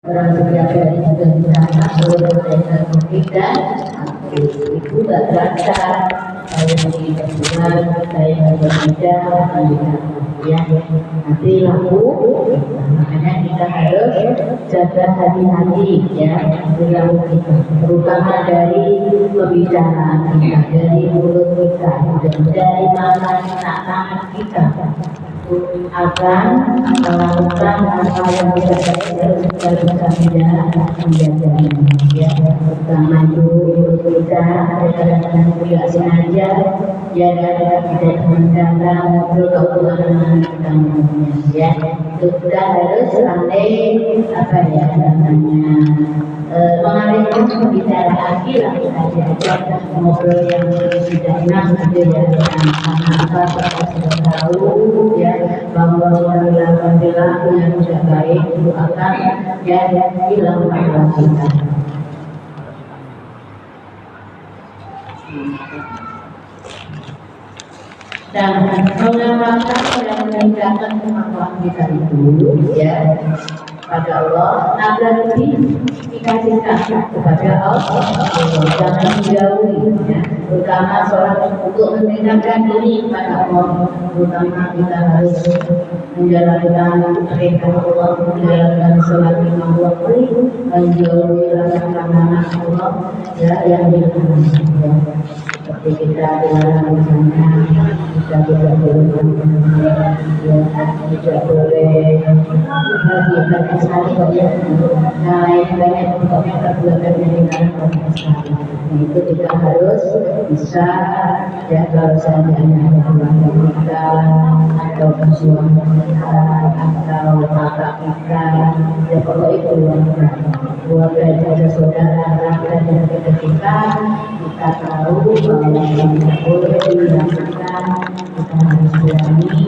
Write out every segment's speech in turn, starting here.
orang setiap hari juga bisa atur dan tidak itu gak terasa saya di perjuangan saya berbeda ya nanti laku makanya kita harus jaga hati-hati ya dalam kita terutama dari pembicaraan kita dari mulut kita dan dari mata kita akan melakukan apa yang kita harus kita menjaganya ya pertama itu kita kadang-kadang tidak sengaja ya tidak menjaga ngobrol kita ya kita harus pandai apa ya namanya mengalihkan pembicaraan kita saja ngobrol yang tidak enak gitu ya apa sudah tahu ya bahwa perilaku yang tidak baik itu akan ya hilang pada kita. Dan mengamalkan dan meninggalkan kemampuan kita itu ya pada Allah agar dikasihkan kepada Allah jangan dijauhi ya terutama sholat untuk meninggalkan diri pada Allah terutama kita harus menjalankan perintah Allah menjalankan sholat lima waktu menjauhi larangan Allah ya yang dilarang seperti kita dilarang misalnya kita tidak boleh tidak boleh bagi sekali naik banyak pokoknya perbuatan yang dilarang sekali itu kita harus bisa ya kalau seandainya ada keluarga kita atau suami kita atau kakak kita ya pokoknya keluarga ada saudara dan kita tahu bahwa tidak boleh dilakukan kita harus berani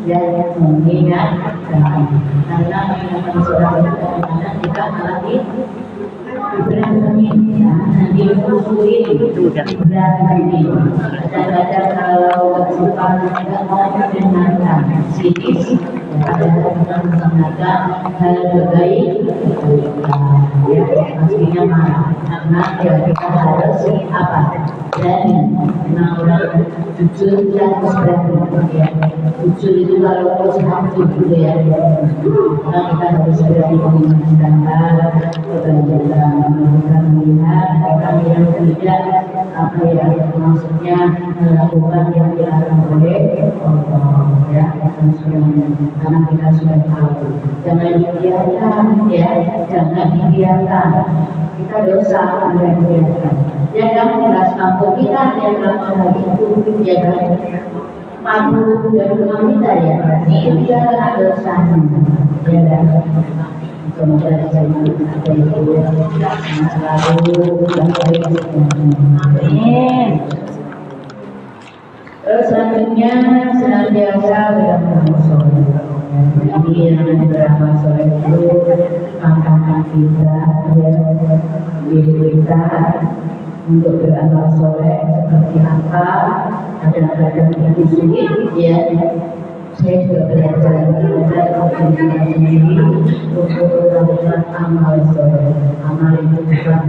dan mengingatkan karena mengingatkan seorang itu kita melatih berani nanti mengusulin berani kadang-kadang kalau suka tidak mau mendengarkan sedikit ada menggunakan hal baik ya pastinya marah karena ya kita harus apa berani memang orang jujur dan berani ya jujur itu kalau terus hancur gitu ya karena kita harus berani mengingatkan kebanyakan melakukan melihat orang yang tidak apa ya maksudnya melakukan yang dilarang oleh Allah ya karena kita sudah tahu jangan dibiarkan ya jangan dibiarkan kita dosa dan dibiarkan ya kan beras kampung kita yang melakukan hal itu ya kan padu dari rumah kita ya dia ada dosanya ya kan kemudian selalu terus selanjutnya senantiasa beramal soleh. Ini yang beramal soleh itu tantangan kita diri kita untuk beramal soleh seperti apa kadang-kadang itu sulit ya saya juga belajar sendiri untuk melakukan amal soleh. Amal itu bukan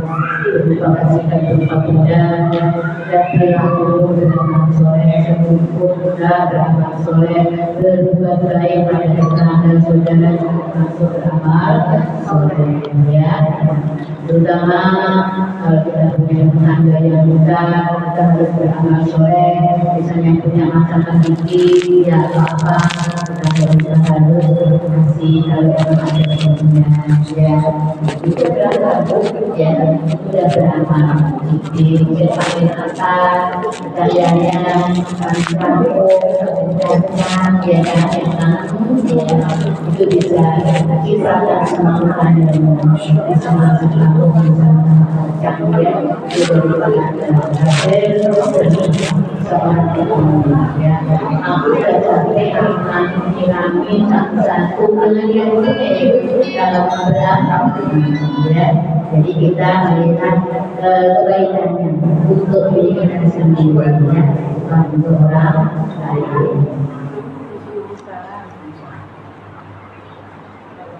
berupa sikap berupa benda dan perilaku beramal soleh, sempurna beramal soleh, berbuat baik pada tetangga saudara termasuk beramal soleh. Ya, terutama kalau kita punya tetangga yang muda, kita harus beramal soleh. Misalnya punya masakan gigi, ya apa kita harus kasih kalau yang ada punya ya itu berapa ya sudah beramal gigi pakai atas kaliannya kampung ya itu bisa kita semakan dan semakan ya itu seorang ya aku sudah sampai kami satu pengajian dalam berapa ya jadi kita melihat kebaikannya untuk diri kita sendiri ya bukan untuk orang lain.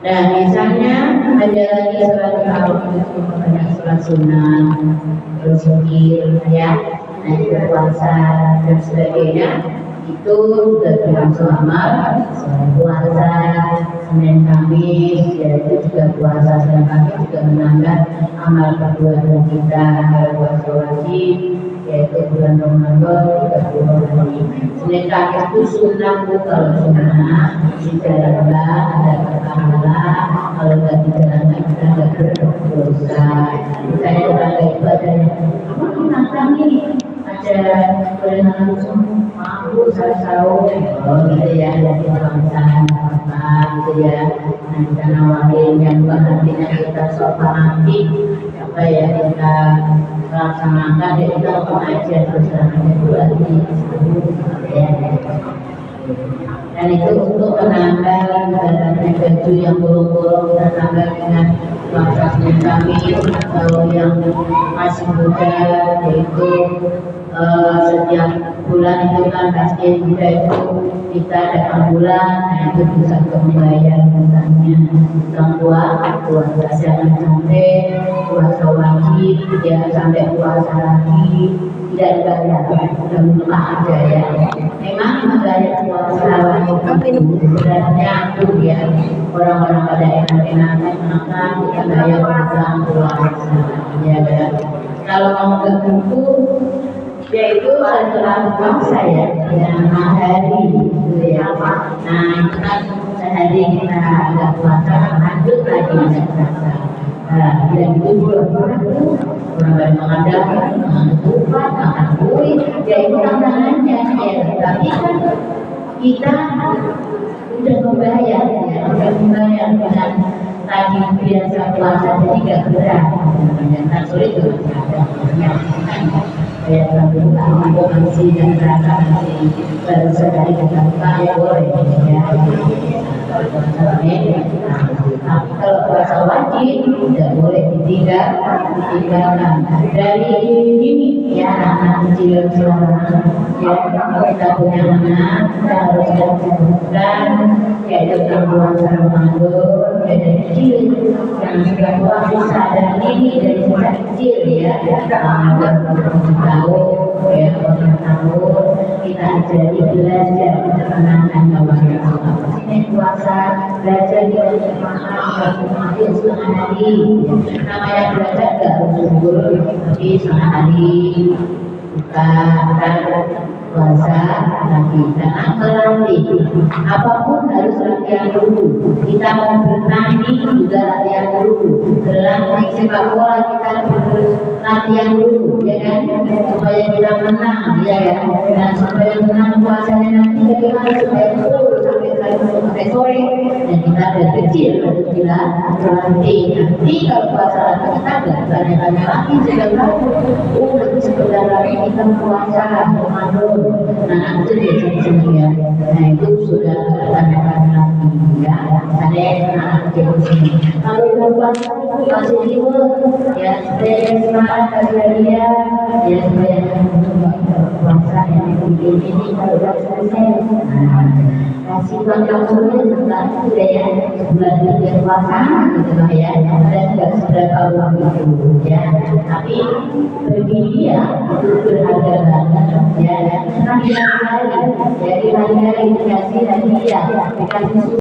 Nah, misalnya ada lagi sholat tarawih itu banyak sholat sunnah, terus zikir, ya, nah itu puasa dan sebagainya. Itu sudah termasuk amal sholat puasa Senin Kamis, yaitu juga puasa Senin Kamis juga menambah amal perbuatan kita. Kalau puasa wajib yaitu bulan Ramadan 30 hari. Senin Kamis itu sunnah, kalau sunnah dijalankan ada pahala, kalau nggak dijalankan kita nggak berdosa. Misalnya orang ibadahnya, apa menantang ini ada kerenangan mampu sahur gitu ya, jadi bangsa apa gitu ya. Nanti karena nawarin yang artinya kita sok fanatik apa ya, kita laksanakan ya, kita lakukan aja terus terangnya itu lagi ya. Dan itu untuk menambah ibaratnya baju yang bolong-bolong kita tambah dengan puasa Senin Kamis, atau yang masih muda yaitu setiap bulan itu kan pasti muda itu kita datang bulan, nah itu bisa membayar misalnya utang puasa jangan sampai puasa wajib ya sampai puasa lagi tidak dibayar, sudah lupa aja ya. Memang membayar puasa wajib itu sebenarnya itu ya orang-orang pada enak-enakan makan kita bayar utang puasa ya kan. Kalau mau nggak buku yaitu setelah puasa ya, yang hari gitu ya. Nah itu kan sehari kita nggak puasa, lanjut lagi nggak puasa. Nah yang itu bulan-bulan orang lain mengandalkan, tuhan, makan kue, ya itu tantangannya ya. Tapi kan kita sudah membayar ya, sudah membayar dengan tadi biasa puasa jadi nggak berat. Yang sulit itu ada kayak lagu masih dan rasa masih baru sekali kita buka ya boleh ya. Tapi kalau puasa wajib tidak boleh ditinggalkan dari ini ya, anak kecil sekarang ya, kita punya anak kita harus lakukan yaitu puasa Ramadan dari kecil yang sudah puasa sadar ini dari sejak kecil ya, tahun ya, tahun kita ajari belajar menenangkan bahwa apa sih puasa, belajar dari jemaah setengah hari, namanya belajar gak harus tapi setengah hari kita puasa lagi karena melatih apapun harus latihan dulu. Kita mau bertanding juga latihan dulu, berlatih sepak bola kita latihan dulu ya kan, supaya kita menang ya kan, dan supaya menang puasanya nanti bagaimana supaya betul sampai sore dan kita dari kecil harus kita berlatih. Nanti kalau puasa lagi kita nggak tanya-tanya lagi sudah nanti sebentar lagi kita puasa Ramadan. Nah itu biasanya ya. Nah itu sudah tanda-tanda lagi ya. Ada anak kecil sini. Kalau perempuan masih jiwa ya, supaya semangat dia ya, supaya puasa yang ini kalau sudah selesai. Kasih bangga sulit juga ya, bulan tiga puasa gitu lah ya, dan tidak seberapa uang itu ya, tapi bagi dia itu berharga banget ya, karena dia hari dari hari dikasih hadiah, dikasih